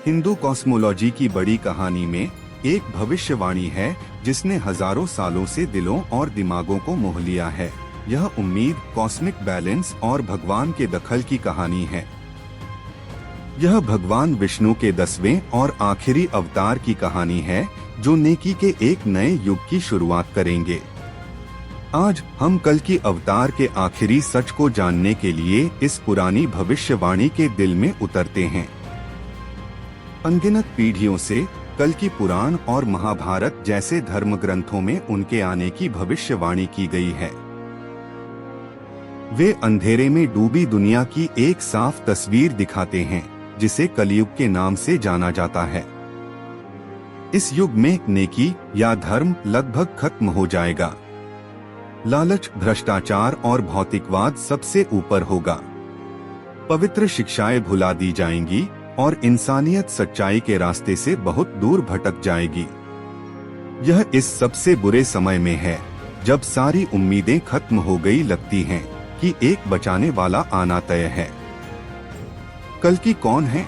Hindu cosmology की बड़ी कहानी में एक भविष्यवाणी है जिसने हजारों सालों से दिलों और दिमागों को मोह लिया है। यह उम्मीद, कॉस्मिक बैलेंस और भगवान के दखल की कहानी है। यह भगवान विष्णु के 10वें और आखिरी अवतार की कहानी है जो नेकी के एक नए युग की शुरुआत करेंगे। आज हम कल की अवतार के आखिरी सच को जानने के लिए इस पुरानी भविष्यवाणी के दिल में उतरते हैं। अनगिनत पीढ़ियों से कल की पुराण और महाभारत जैसे धर्म ग्रंथों में उनके आने की भविष्यवाणी की गई है। वे अंधेरे में डूबी दुनिया की एक साफ तस्वीर दिखाते हैं जिसे कलयुग के नाम से जाना जाता है। इस युग में नेकी या धर्म लगभग खत्म हो जाएगा। लालच, भ्रष्टाचार और भौतिकवाद सबसे ऊपर होगा। पवित्र शिक्षाएं भुला दी जाएंगी और इंसानियत सच्चाई के रास्ते से बहुत दूर भटक जाएगी। यह इस सबसे बुरे समय में है जब सारी उम्मीदें खत्म हो गई। लगती हैं कि एक बचाने वाला आना तय है। कल्कि कौन है?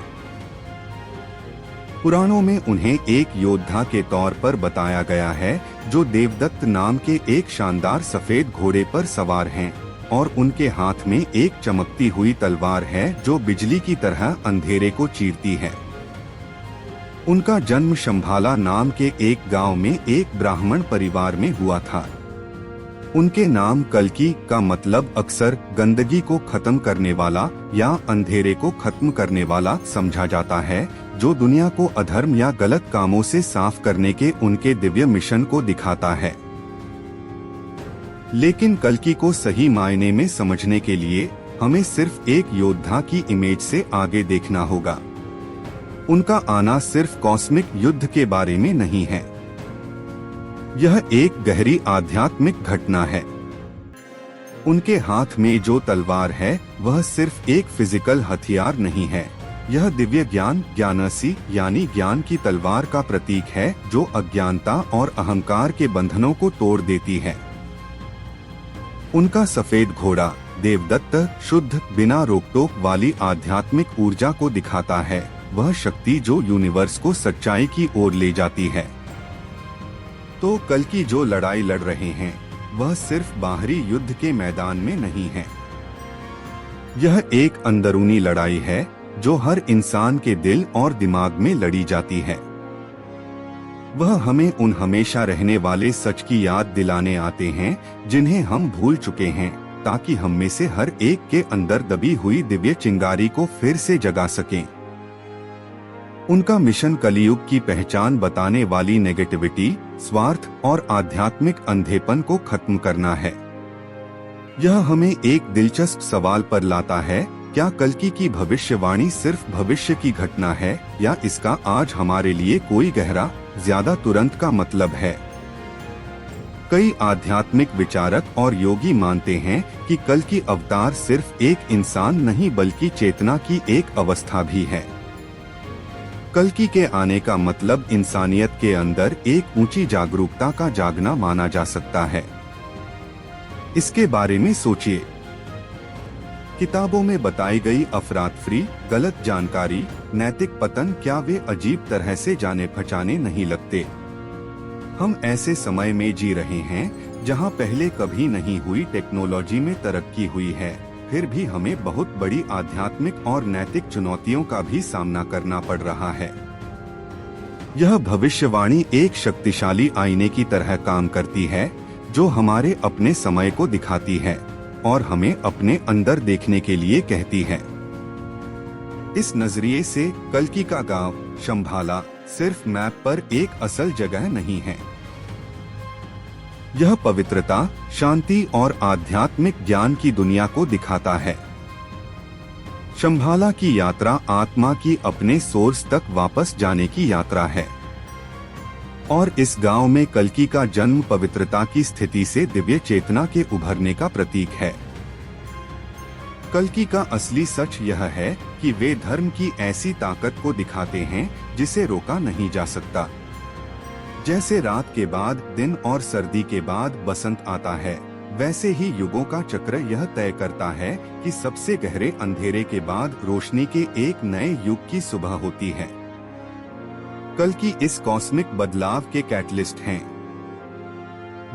पुराणों में उन्हें एक योद्धा के तौर पर बताया गया है जो देवदत्त नाम के एक शानदार सफेद घोड़े पर सवार हैं और उनके हाथ में एक चमकती हुई तलवार है जो बिजली की तरह अंधेरे को चीरती है। उनका जन्म शंभाला नाम के एक गांव में एक ब्राह्मण परिवार में हुआ था। उनके नाम कल्कि का मतलब अक्सर गंदगी को खत्म करने वाला या अंधेरे को खत्म करने वाला समझा जाता है, जो दुनिया को अधर्म या गलत कामों से साफ करने के उनके दिव्य मिशन को दिखाता है। लेकिन कल्कि को सही मायने में समझने के लिए हमें सिर्फ एक योद्धा की इमेज से आगे देखना होगा। उनका आना सिर्फ कॉस्मिक युद्ध के बारे में नहीं है। यह एक गहरी आध्यात्मिक घटना है। उनके हाथ में जो तलवार है वह सिर्फ एक फिजिकल हथियार नहीं है। यह दिव्य ज्ञान, ज्ञानसी यानी ज्ञान की तलवार का प्रतीक है जो अज्ञानता और अहंकार के बंधनों को तोड़ देती है। उनका सफेद घोड़ा देवदत्त शुद्ध, बिना रोकटोक वाली आध्यात्मिक ऊर्जा को दिखाता है। वह शक्ति जो यूनिवर्स को सच्चाई की ओर ले जाती है। तो कल्कि जो लड़ाई लड़ रहे हैं वह सिर्फ बाहरी युद्ध के मैदान में नहीं है। यह एक अंदरूनी लड़ाई है जो हर इंसान के दिल और दिमाग में लड़ी जाती है। वह हमें उन हमेशा रहने वाले सच की याद दिलाने आते हैं जिन्हें हम भूल चुके हैं, ताकि हम में से हर एक के अंदर दबी हुई दिव्य चिंगारी को फिर से जगा सकें। उनका मिशन कलयुग की पहचान बताने वाली नेगेटिविटी, स्वार्थ और आध्यात्मिक अंधेपन को खत्म करना है। यह हमें एक दिलचस्प सवाल पर लाता है, क्या कल्कि की भविष्यवाणी सिर्फ भविष्य की घटना है या इसका आज हमारे लिए कोई गहरा, ज्यादा तुरंत का मतलब है? कई आध्यात्मिक विचारक और योगी मानते हैं कि कल्कि अवतार सिर्फ एक इंसान नहीं बल्कि चेतना की एक अवस्था भी है। कल्कि के आने का मतलब इंसानियत के अंदर एक ऊंची जागरूकता का जागना माना जा सकता है। इसके बारे में सोचिए। किताबों में बताई गई अफरातफरी, गलत जानकारी, नैतिक पतन, क्या वे अजीब तरह से जाने पहचाने नहीं लगते? हम ऐसे समय में जी रहे हैं जहां पहले कभी नहीं हुई टेक्नोलॉजी में तरक्की हुई है, फिर भी हमें बहुत बड़ी आध्यात्मिक और नैतिक चुनौतियों का भी सामना करना पड़ रहा है। यह भविष्यवाणी एक शक्तिशाली आईने की तरह काम करती है जो हमारे अपने समय को दिखाती है और हमें अपने अंदर देखने के लिए कहती है। इस नजरिए से कल्कि का गांव शंभाला सिर्फ मैप पर एक असल जगह नहीं है। यह पवित्रता, शांति और आध्यात्मिक ज्ञान की दुनिया को दिखाता है। शंभाला की यात्रा आत्मा की अपने सोर्स तक वापस जाने की यात्रा है। और इस गांव में कल्कि का जन्म पवित्रता की स्थिति से दिव्य चेतना के उभरने का प्रतीक है। कल्कि का असली सच यह है कि वे धर्म की ऐसी ताकत को दिखाते हैं जिसे रोका नहीं जा सकता। जैसे रात के बाद दिन और सर्दी के बाद बसंत आता है, वैसे ही युगों का चक्र यह तय करता है कि सबसे गहरे अंधेरे के बाद रोशनी के एक नए युग की सुबह होती है। कल्कि इस कॉस्मिक बदलाव के कैटलिस्ट हैं।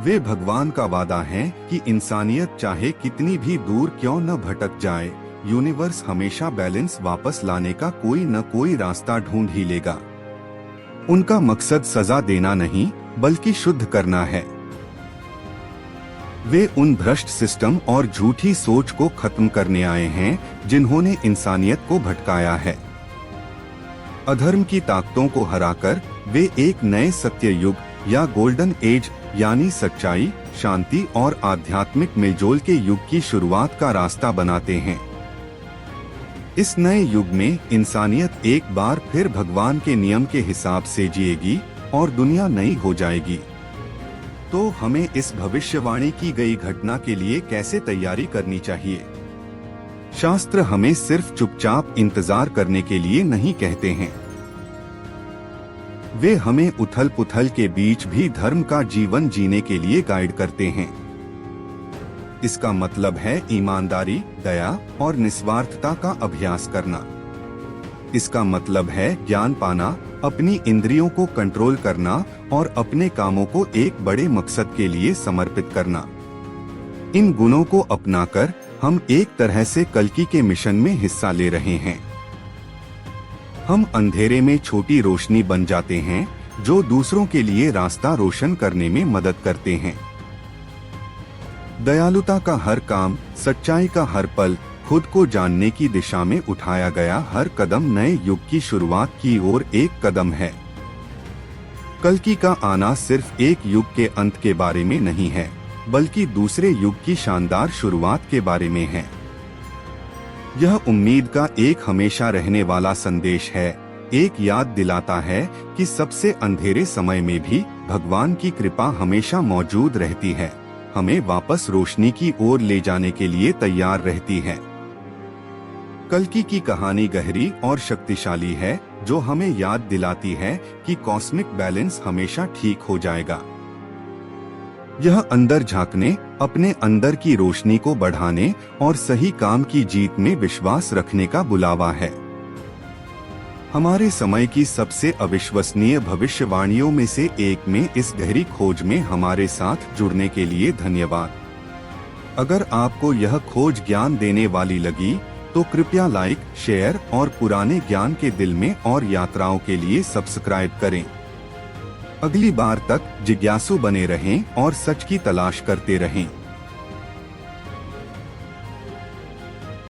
वे भगवान का वादा है कि इंसानियत चाहे कितनी भी दूर क्यों न भटक जाए, यूनिवर्स हमेशा बैलेंस वापस लाने का कोई न कोई रास्ता ढूंढ ही लेगा। उनका मकसद सजा देना नहीं बल्कि शुद्ध करना है। वे उन भ्रष्ट सिस्टम और झूठी सोच को खत्म करने आए हैं जिन्होंने इंसानियत को भटकाया है। अधर्म की ताकतों को हराकर वे एक नए सत्य युग या गोल्डन एज यानी सच्चाई, शांति और आध्यात्मिक मेलजोल के युग की शुरुआत का रास्ता बनाते हैं। इस नए युग में इंसानियत एक बार फिर भगवान के नियम के हिसाब से जिएगी और दुनिया नई हो जाएगी। तो हमें इस भविष्यवाणी की गई घटना के लिए कैसे तैयारी करनी चाहिए? शास्त्र हमें सिर्फ चुपचाप इंतजार करने के लिए नहीं कहते हैं। वे हमें उथल पुथल के बीच भी धर्म का जीवन जीने के लिए गाइड करते हैं। इसका मतलब है ईमानदारी, दया और निस्वार्थता का अभ्यास करना। इसका मतलब है ज्ञान पाना, अपनी इंद्रियों को कंट्रोल करना और अपने कामों को एक बड़े मकसद के लिए समर्पित करना। इन गुणों को अपनाकर हम एक तरह से कल्कि के मिशन में हिस्सा ले रहे हैं। हम अंधेरे में छोटी रोशनी बन जाते हैं जो दूसरों के लिए रास्ता रोशन करने में मदद करते हैं। दयालुता का हर काम, सच्चाई का हर पल, खुद को जानने की दिशा में उठाया गया हर कदम नए युग की शुरुआत की ओर एक कदम है। कल्कि का आना सिर्फ एक युग के अंत के बारे में नहीं है, बल्कि दूसरे युग की शानदार शुरुआत के बारे में है। यह उम्मीद का एक हमेशा रहने वाला संदेश है, एक याद दिलाता है कि सबसे अंधेरे समय में भी भगवान की कृपा हमेशा मौजूद रहती है, हमें वापस रोशनी की ओर ले जाने के लिए तैयार रहती है। कल्कि की कहानी गहरी और शक्तिशाली है, जो हमें याद दिलाती है कि कॉस्मिक बैलेंस हमेशा ठीक हो जाएगा। यह अंदर झांकने, अपने अंदर की रोशनी को बढ़ाने और सही काम की जीत में विश्वास रखने का बुलावा है। हमारे समय की सबसे अविश्वसनीय भविष्यवाणियों में से एक में इस गहरी खोज में हमारे साथ जुड़ने के लिए धन्यवाद। अगर आपको यह खोज ज्ञान देने वाली लगी तो कृपया लाइक, शेयर और पुराने ज्ञान के दिल में और यात्राओं के लिए सब्सक्राइब करें। अगली बार तक जिज्ञासु बने रहें और सच की तलाश करते रहें।